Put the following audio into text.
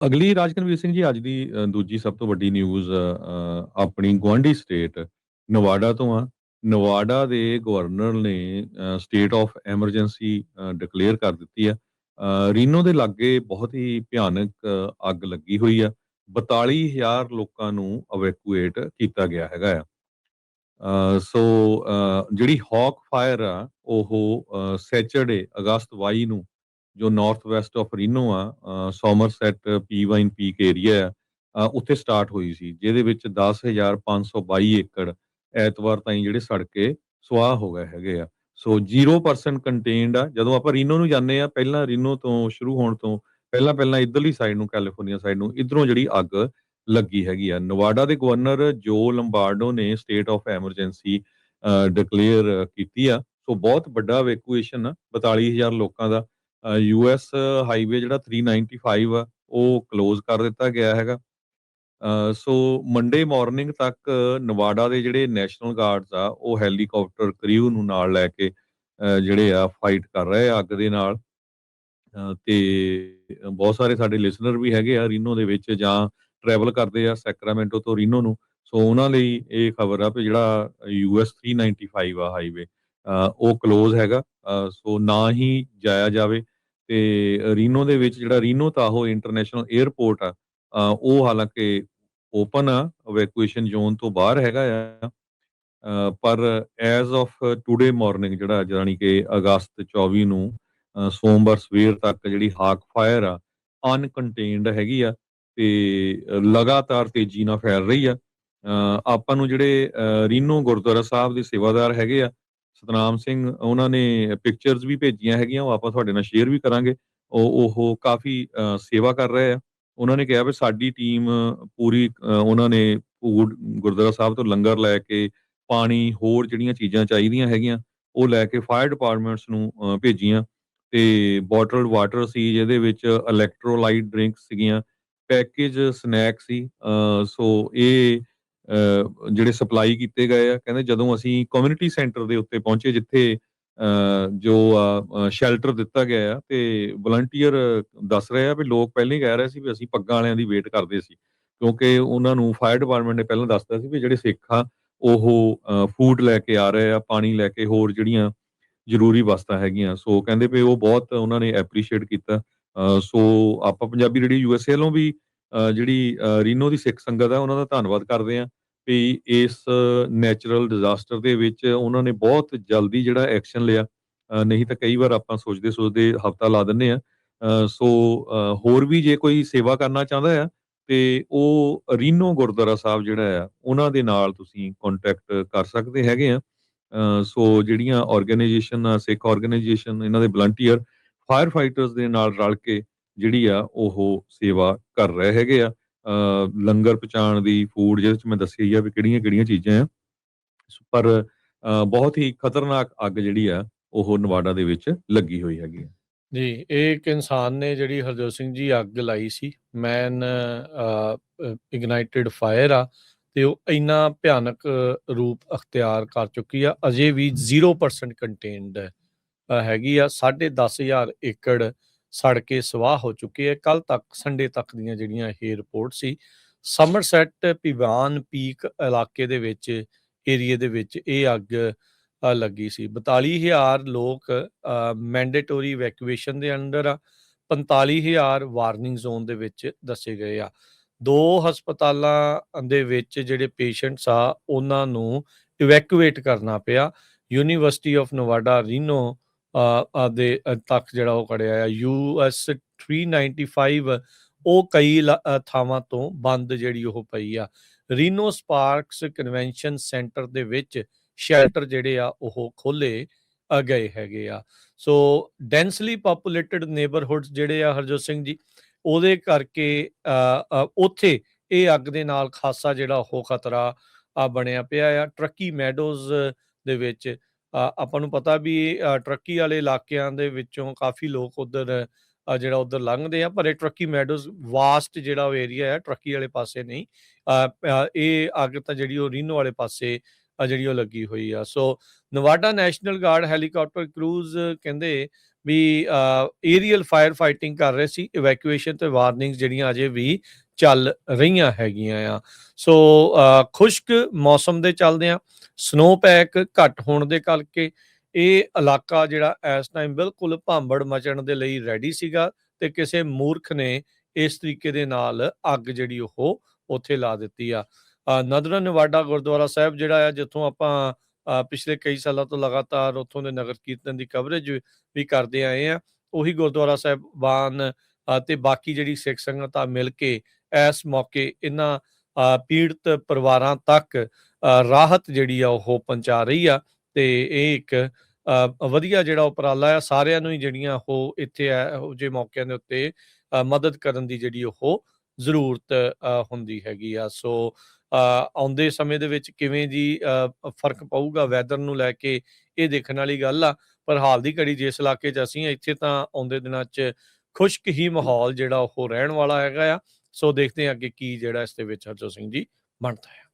ਅਗਲੀ ਰਾਜਕਨਵੀਰ ਸਿੰਘ ਜੀ, ਅੱਜ ਦੀ ਦੂਜੀ ਸਭ ਤੋਂ ਵੱਡੀ ਨਿਊਜ਼ ਆਪਣੀ ਗੁਆਂਢੀ ਸਟੇਟ ਨਵਾਡਾ ਤੋਂ ਆ। ਨਵਾਡਾ ਦੇ ਗਵਰਨਰ ਨੇ ਸਟੇਟ ਆਫ ਐਮਰਜੈਂਸੀ ਡਿਕਲੇਅਰ ਕਰ ਦਿੱਤੀ ਆ। ਰੀਨੋ ਦੇ ਲਾਗੇ ਬਹੁਤ ਹੀ ਭਿਆਨਕ ਅੱਗ ਲੱਗੀ ਹੋਈ ਆ। 42,000 ਲੋਕਾਂ ਨੂੰ ਇਵੈਕੂਏਟ ਕੀਤਾ ਗਿਆ ਹੈਗਾ ਆ। ਸੋ ਜਿਹੜੀ ਹੌਕ ਫਾਇਰ ਆ ਉਹ ਸੈਚਰਡੇ ਅਗਸਤ 22 ਨੂੰ ਜੋ ਨਾਰਥ ਵੈਸਟ ਆਫ ਰੀਨੋ ਆ, ਸੋਮਰਸੈਟ ਪੀ ਵਾਈਨ ਪੀਕ ਏਰੀਆ ਆ, ਉੱਥੇ ਸਟਾਰਟ ਹੋਈ ਸੀ, ਜਿਹਦੇ ਵਿੱਚ 10,522 ਏਕੜ ਐਤਵਾਰ ਤਾਈਂ ਜਿਹੜੇ ਸੜ ਕੇ ਸੁਆਹ ਹੋ ਗਏ ਹੈਗੇ ਆ। ਸੋ 0% ਕੰਟੇਨਡ ਆ। ਜਦੋਂ ਆਪਾਂ ਰੀਨੋ ਨੂੰ ਜਾਂਦੇ ਆ, ਪਹਿਲਾਂ ਰੀਨੋ ਤੋਂ ਸ਼ੁਰੂ ਹੋਣ ਤੋਂ ਪਹਿਲਾਂ ਪਹਿਲਾਂ ਇਧਰਲੀ ਸਾਈਡ ਨੂੰ, ਕੈਲੀਫੋਰਨੀਆ ਸਾਈਡ ਨੂੰ, ਇਧਰੋਂ ਜਿਹੜੀ ਅੱਗ ਲੱਗੀ ਹੈਗੀ ਆ। ਨਵਾਡਾ ਦੇ ਗਵਰਨਰ ਜੋ ਲੰਬਾਰਡੋ ਨੇ ਸਟੇਟ ਆਫ ਐਮਰਜੈਂਸੀ ਡਿਕਲੇਅਰ ਕੀਤੀ ਆ। ਸੋ ਬਹੁਤ ਵੱਡਾ ਇਵੈਕੂਏਸ਼ਨ ਆ 42,000 ਲੋਕਾਂ ਦਾ। ਯੂਐਸ ਹਾਈਵੇ ਜਿਹੜਾ 395 ਆ ਉਹ ਕਲੋਜ਼ ਕਰ ਦਿੱਤਾ ਗਿਆ ਹੈਗਾ। ਸੋ ਮੰਡੇ ਮਾਰਨਿੰਗ ਤੱਕ ਨਵਾਡਾ ਦੇ ਜਿਹੜੇ ਨੈਸ਼ਨਲ ਗਾਰਡਸ ਆ ਉਹ ਹੈਲੀਕਾਪਟਰ ਕ੍ਰਿਊ ਨੂੰ ਨਾਲ ਲੈ ਕੇ ਜਿਹੜੇ ਆ ਫਾਈਟ ਕਰ ਰਹੇ ਆ ਅੱਗ ਦੇ ਨਾਲ। ਤੇ ਬਹੁਤ ਸਾਰੇ ਸਾਡੇ ਲਿਸਨਰ ਵੀ ਹੈਗੇ ਆ ਰੀਨੋ ਦੇ ਵਿੱਚ ਜਾਂ ਟਰੈਵਲ ਕਰਦੇ ਆ ਸੈਕਰਾਮੈਂਟੋ ਤੋਂ ਰੀਨੋ ਨੂੰ। ਸੋ ਉਹਨਾਂ ਲਈ ਇਹ ਖਬਰ ਆ ਵੀ ਜਿਹੜਾ ਯੂਐਸ 395 ਆ ਹਾਈਵੇ ਉਹ ਕਲੋਜ਼ ਹੈਗਾ। ਸੋ ਨਾ ਹੀ ਜਾਇਆ ਜਾਵੇ। ਤੇ ਰੀਨੋ ਦੇ ਵਿੱਚ ਜਿਹੜਾ ਰੀਨੋ ਤਾਹੋ ਇੰਟਰਨੈਸ਼ਨਲ 에ਅਰਪੋਰਟ ਆ, ਉਹ ਹਾਲਾਂਕਿ ਓਪਨ ਆ, ਇਵੈਕੂਏਸ਼ਨ ਜ਼ੋਨ ਤੋਂ ਬਾਹਰ ਹੈਗਾ ਆ। ਪਰ ਐਜ਼ ਆਫ ਟੂਡੇ ਮਾਰਨਿੰਗ ਜਿਹੜਾ ਜਾਣੀ ਕਿ ਅਗਸਤ 24 ਨੂੰ ਸੋਮਵਾਰ ਸਵੇਰ ਤੱਕ ਜਿਹੜੀ ਹਾਕ ਫਾਇਰ ਆ ਅਨਕੰਟੇਨਡ ਹੈਗੀ ਆ ਤੇ ਲਗਾਤਾਰ ਤੇਜ਼ੀ ਨਾਲ ਫੈਲ ਰਹੀ ਆ। ਆਪਾਂ ਨੂੰ ਜਿਹੜੇ ਰੀਨੋ ਗੁਰਦੁਆਰਾ ਸਾਹਿਬ ਦੇ ਸੇਵਾਦਾਰ ਹੈਗੇ ਆ ਸਤਨਾਮ ਸਿੰਘ, ਉਹਨਾਂ ਨੇ ਪਿਕਚਰਸ ਵੀ ਭੇਜੀਆਂ ਹੈਗੀਆਂ, ਉਹ ਆਪਾਂ ਤੁਹਾਡੇ ਨਾਲ ਸ਼ੇਅਰ ਵੀ ਕਰਾਂਗੇ। ਉਹ ਕਾਫੀ ਸੇਵਾ ਕਰ ਰਹੇ ਆ। ਉਹਨਾਂ ਨੇ ਕਿਹਾ ਵੀ ਸਾਡੀ ਟੀਮ ਪੂਰੀ ਉਹਨਾਂ ਨੇ ਗੁਰਦੁਆਰਾ ਸਾਹਿਬ ਤੋਂ ਲੰਗਰ ਲੈ ਕੇ ਪਾਣੀ, ਹੋਰ ਜਿਹੜੀਆਂ ਚੀਜ਼ਾਂ ਚਾਹੀਦੀਆਂ ਹੈਗੀਆਂ ਉਹ ਲੈ ਕੇ ਫਾਇਰ ਡਿਪਾਰਟਮੈਂਟਸ ਨੂੰ ਭੇਜੀਆਂ। ਤੇ ਬੋਟਲਡ ਵਾਟਰ ਸੀ, ਜਿਹਦੇ ਵਿੱਚ ਇਲੈਕਟ੍ਰੋਲਾਈਟ ਡਰਿੰਕਸ ਸੀਗੀਆਂ, ਪੈਕੇਜ ਸਨੈਕ ਸੀ। ਸੋ ਇਹ ਜਿਹੜੇ ਸਪਲਾਈ ਕੀਤੇ ਗਏ ਆ। ਕਹਿੰਦੇ ਜਦੋਂ ਅਸੀਂ ਕਮਿਊਨਿਟੀ ਸੈਂਟਰ ਦੇ ਉੱਤੇ ਪਹੁੰਚੇ ਜਿੱਥੇ ਜੋ ਸ਼ੈਲਟਰ ਦਿੱਤਾ ਗਿਆ ਆ, ਤੇ ਵਲੰਟੀਅਰ ਦੱਸ ਰਹੇ ਆ ਵੀ ਲੋਕ ਪਹਿਲਾਂ ਹੀ ਕਹਿ ਰਹੇ ਸੀ ਵੀ ਅਸੀਂ ਪੱਗਾਂ ਵਾਲਿਆਂ ਦੀ ਵੇਟ ਕਰਦੇ ਸੀ, ਕਿਉਂਕਿ ਉਹਨਾਂ ਨੂੰ ਫਾਇਰ ਡਿਪਾਰਟਮੈਂਟ ਨੇ ਪਹਿਲਾਂ ਦੱਸਤਾ ਸੀ ਵੀ ਜਿਹੜੇ ਸਿੱਖ ਆ ਉਹ ਫੂਡ ਲੈ ਕੇ ਆ ਰਹੇ ਆ, ਪਾਣੀ ਲੈ ਕੇ, ਹੋਰ ਜਿਹੜੀਆਂ ਜ਼ਰੂਰੀ ਵਸਤਾਂ ਹੈਗੀਆਂ। ਸੋ ਕਹਿੰਦੇ ਵੀ ਉਹ ਬਹੁਤ ਉਹਨਾਂ ਨੇ ਐਪਰੀਸ਼ੀਏਟ ਕੀਤਾ। ਸੋ ਆਪਾਂ ਪੰਜਾਬੀ ਰੇਡੀਓ ਯੂਐਸਏ ਵੱਲੋਂ ਵੀ ਜਿਹੜੀ ਰੀਨੋ ਦੀ ਸਿੱਖ ਸੰਗਤ ਆ ਉਹਨਾਂ ਦਾ ਧੰਨਵਾਦ ਕਰਦੇ ਆ ਵੀ ਇਸ ਨੈਚੁਰਲ ਡਿਜ਼ਾਸਟਰ ਦੇ ਵਿੱਚ ਉਹਨਾਂ ਨੇ ਬਹੁਤ ਜਲਦੀ ਜਿਹੜਾ ਐਕਸ਼ਨ ਲਿਆ। ਨਹੀਂ ਤਾਂ ਕਈ ਵਾਰ ਆਪਾਂ ਸੋਚਦੇ ਸੋਚਦੇ ਹਫਤਾ ਲਾ ਦਿੰਦੇ ਆ। ਸੋ ਹੋਰ ਵੀ ਜੇ ਕੋਈ ਸੇਵਾ ਕਰਨਾ ਚਾਹੁੰਦਾ ਆ ਤੇ ਉਹ ਰੀਨੋ ਗੁਰਦੁਆਰਾ ਸਾਹਿਬ ਜਿਹੜਾ ਆ ਉਹਨਾਂ ਦੇ ਨਾਲ ਤੁਸੀਂ ਕੰਟੈਕਟ ਕਰ ਸਕਦੇ ਹੈਗੇ ਆ। ਸੋ ਜਿਹੜੀਆਂ ਆਰਗੇਨਾਈਜੇਸ਼ਨ, ਸਿੱਖ ਆਰਗੇਨਾਈਜੇਸ਼ਨ, ਇਹਨਾਂ ਦੇ ਵਲੰਟੀਅਰ ਫਾਇਰ ਫਾਈਟਰਸ ਦੇ ਨਾਲ ਰਲ ਕੇ ਜਿਹੜੀ ਆ ਉਹ ਸੇਵਾ ਕਰ ਰਹੇ ਹੈਗੇ ਆ। ਲੰਗਰ ਪਹੁੰਚਾਉਣ ਦੀ, ਫੂਡ ਜਿਹਦੇ ਚ ਮੈਂ ਦੱਸਿਆ ਹੀ ਆ ਵੀ ਕਿਹੜੀਆਂ ਕਿਹੜੀਆਂ ਚੀਜ਼ਾਂ ਆ। ਪਰ ਬਹੁਤ ਹੀ ਖਤਰਨਾਕ ਅੱਗ ਜਿਹੜੀ ਆ ਉਹ ਨਵਾਡਾ ਦੇ ਵਿੱਚ ਲੱਗੀ ਹੋਈ ਹੈਗੀ ਆ। ਜੀ, ਇਹ ਇੱਕ ਇਨਸਾਨ ਨੇ ਜਿਹੜੀ ਹਰਜੋਤ ਸਿੰਘ ਜੀ ਅੱਗ ਲਾਈ ਸੀ, ਮੈਨ ਇਗਨਾਈਟਿਡ ਫਾਇਰ ਆ, ਤੇ ਉਹ ਇੰਨਾ ਭਿਆਨਕ ਰੂਪ ਅਖਤਿਆਰ ਕਰ ਚੁੱਕੀ ਆ। ਅਜੇ ਵੀ 0% ਕੰਟੇਨਡ ਹੈਗੀ ਆ। 10,500 ਏਕੜ ਸੜ ਕੇ ਸਵਾਹ ਹੋ ਚੁੱਕੇ ਹੈ। ਕੱਲ ਤੱਕ, ਸੰਡੇ ਤੱਕ ਦੀਆਂ ਜਿਹੜੀਆਂ ਇਹ ਰਿਪੋਰਟ ਸੀ, ਸਮਰਸੈਟ ਪੀਵਾਨ ਪੀਕ ਇਲਾਕੇ ਦੇ ਵਿੱਚ, ਏਰੀਏ ਦੇ ਵਿੱਚ ਇਹ ਅੱਗ ਲੱਗੀ ਸੀ। 42,000 ਲੋਕ ਮੈਂਡੇਟੋਰੀ ਇਵੈਕੂਏਸ਼ਨ ਦੇ ਅੰਡਰ ਆ। 45,000 ਵਾਰਨਿੰਗ ਜ਼ੋਨ ਦੇ ਵਿੱਚ ਦੱਸੇ ਗਏ ਆ। 2 ਹਸਪਤਾਲਾਂ ਦੇ ਵਿੱਚ ਜਿਹੜੇ ਪੇਸ਼ੈਂਟਸ ਆ ਉਹਨਾਂ ਨੂੰ ਇਵੈਕੂਏਟ ਕਰਨਾ ਪਿਆ। ਯੂਨੀਵਰਸਿਟੀ ਆਫ ਨਵਾਡਾ ਰੀਨੋ ਦੇ ਤੱਕ ਜਿਹੜਾ ਉਹ ਖੜਿਆ ਆ। US 395 ਉਹ ਕਈ ਥਾਵਾਂ ਤੋਂ ਬੰਦ ਜਿਹੜੀ ਉਹ ਪਈ ਆ। ਰੀਨੋ ਸਪਾਰਕਸ ਕਨਵੈਨਸ਼ਨ ਸੈਂਟਰ ਦੇ ਵਿੱਚ ਸ਼ੈਲਟਰ ਜਿਹੜੇ ਆ ਉਹ ਖੋਲੇ ਗਏ ਹੈਗੇ ਆ। ਸੋ ਡੈਂਸਲੀ ਪਾਪੂਲੇਟਡ ਨੇਬਰਹੁੱਡਸ ਜਿਹੜੇ ਆ ਹਰਜੋਤ ਸਿੰਘ ਜੀ, ਉਹਦੇ ਕਰਕੇ ਉੱਥੇ ਇਹ ਅੱਗ ਦੇ ਨਾਲ ਖਾਸਾ ਜਿਹੜਾ ਉਹ ਖਤਰਾ ਬਣਿਆ ਪਿਆ ਆ। ਟਰੱਕੀ ਮੈਡੋਜ਼ ਦੇ ਵਿੱਚ ਆਪਾਂ ਨੂੰ ਪਤਾ ਵੀ ਟਰੱਕੀ ਵਾਲੇ ਇਲਾਕਿਆਂ ਦੇ ਵਿੱਚੋਂ ਕਾਫੀ ਲੋਕ ਉੱਧਰ ਜਿਹੜਾ ਉੱਧਰ ਲੰਘਦੇ ਆ, ਪਰ ਇਹ ਟਰੱਕੀ ਮੈਡੋਜ਼ ਵਾਸਟ ਜਿਹੜਾ ਉਹ ਏਰੀਆ ਹੈ, ਟਰੱਕੀ ਵਾਲੇ ਪਾਸੇ ਨਹੀਂ। ਇਹ ਅੱਗ ਤਾਂ ਜਿਹੜੀ ਉਹ ਰੀਨੋ ਵਾਲੇ ਪਾਸੇ ਜਿਹੜੀ ਉਹ ਲੱਗੀ ਹੋਈ ਆ। ਸੋ ਨਵਾਡਾ ਨੈਸ਼ਨਲ ਗਾਰਡ ਹੈਲੀਕਾਪਟਰ ਕਰੂਜ਼ ਕਹਿੰਦੇ ਵੀ ਏਰੀਅਲ ਫਾਇਰ ਫਾਈਟਿੰਗ ਕਰ ਰਹੇ ਸੀ। ਇਵੈਕੂਏਸ਼ਨ ਤੇ ਵਾਰਨਿੰਗਸ ਜਿਹੜੀਆਂ ਅਜੇ ਵੀ ਚੱਲ ਰਹੀਆਂ ਹੈਗੀਆਂ ਆ। ਸੋ ਖੁਸ਼ਕ ਮੌਸਮ ਦੇ ਚੱਲਦਿਆਂ ਸਨੋ ਪੈਕ ਘੱਟ ਹੋਣ ਦੇ ਕਰਕੇ ਇਹ ਇਲਾਕਾ ਜਿਹੜਾ ਇਸ ਟਾਈਮ ਬਿਲਕੁਲ ਭਾਂਬੜ ਮਚਣ ਦੇ ਲਈ ਰੈਡੀ ਸੀਗਾ ਤੇ ਕਿਸੇ ਮੂਰਖ ਨੇ ਇਸ ਤਰੀਕੇ ਦੇ ਨਾਲ ਅੱਗ ਜਿਹੜੀ ਉਹ ਉੱਥੇ ਲਾ ਦਿੱਤੀ ਆ। ਨਦਰਨ ਨਵਾਡਾ ਗੁਰਦੁਆਰਾ ਸਾਹਿਬ ਜਿਹੜਾ ਆ, ਜਿੱਥੋਂ ਆਪਾਂ ਪਿਛਲੇ ਕਈ ਸਾਲਾਂ ਤੋਂ ਲਗਾਤਾਰ ਉੱਥੋਂ ਦੇ ਨਗਰ ਕੀਰਤਨ ਦੀ ਕਵਰੇਜ ਵੀ ਕਰਦੇ ਆਏ ਆ। ਉਹੀ ਗੁਰਦੁਆਰਾ ਸਾਹਿਬਾਨ ਤੇ ਬਾਕੀ ਜਿਹੜੀ ਸਿੱਖ ਸੰਗਤ ਆ ਮਿਲ ਕੇ ਇਸ ਮੌਕੇ ਇਹਨਾਂ ਪੀੜਤ ਪਰਿਵਾਰਾਂ ਤੱਕ ਰਾਹਤ ਜਿਹੜੀ ਆ ਉਹ ਪਹੁੰਚਾ ਰਹੀ ਆ। ਤੇ ਇਹ ਇੱਕ ਵਧੀਆ ਜਿਹੜਾ ਉਪਰਾਲਾ ਆ। ਸਾਰਿਆਂ ਨੂੰ ਹੀ ਜਿਹੜੀਆਂ ਉਹ ਇੱਥੇ ਇਹੋ ਜਿਹੇ ਮੌਕਿਆਂ ਦੇ ਉੱਤੇ ਮਦਦ ਕਰਨ ਦੀ ਜਿਹੜੀ ਉਹ ਜ਼ਰੂਰਤ ਹੁੰਦੀ ਹੈਗੀ ਆ। ਸੋ ਆਉਂਦੇ ਸਮੇਂ ਦੇ ਵਿੱਚ ਕਿਵੇਂ ਜੀ ਫਰਕ ਪਊਗਾ ਵੈਦਰ ਨੂੰ ਲੈ ਕੇ, ਇਹ ਦੇਖਣ ਵਾਲੀ ਗੱਲ ਆ। ਪਰ ਹਾਲ ਦੀ ਘੜੀ ਜਿਸ ਇਲਾਕੇ 'ਚ ਅਸੀਂ ਇੱਥੇ ਤਾਂ ਆਉਂਦੇ ਦਿਨਾਂ 'ਚ ਖੁਸ਼ਕ ਹੀ ਮਾਹੌਲ ਜਿਹੜਾ ਉਹ ਰਹਿਣ ਵਾਲਾ ਹੈਗਾ ਆ। ਸੋ ਦੇਖਦੇ ਹਾਂ ਅੱਗੇ ਕੀ ਜਿਹੜਾ ਇਸ ਦੇ ਵਿੱਚ ਹਰਜੋਤ ਸਿੰਘ ਜੀ ਬਣਦਾ ਹੈ।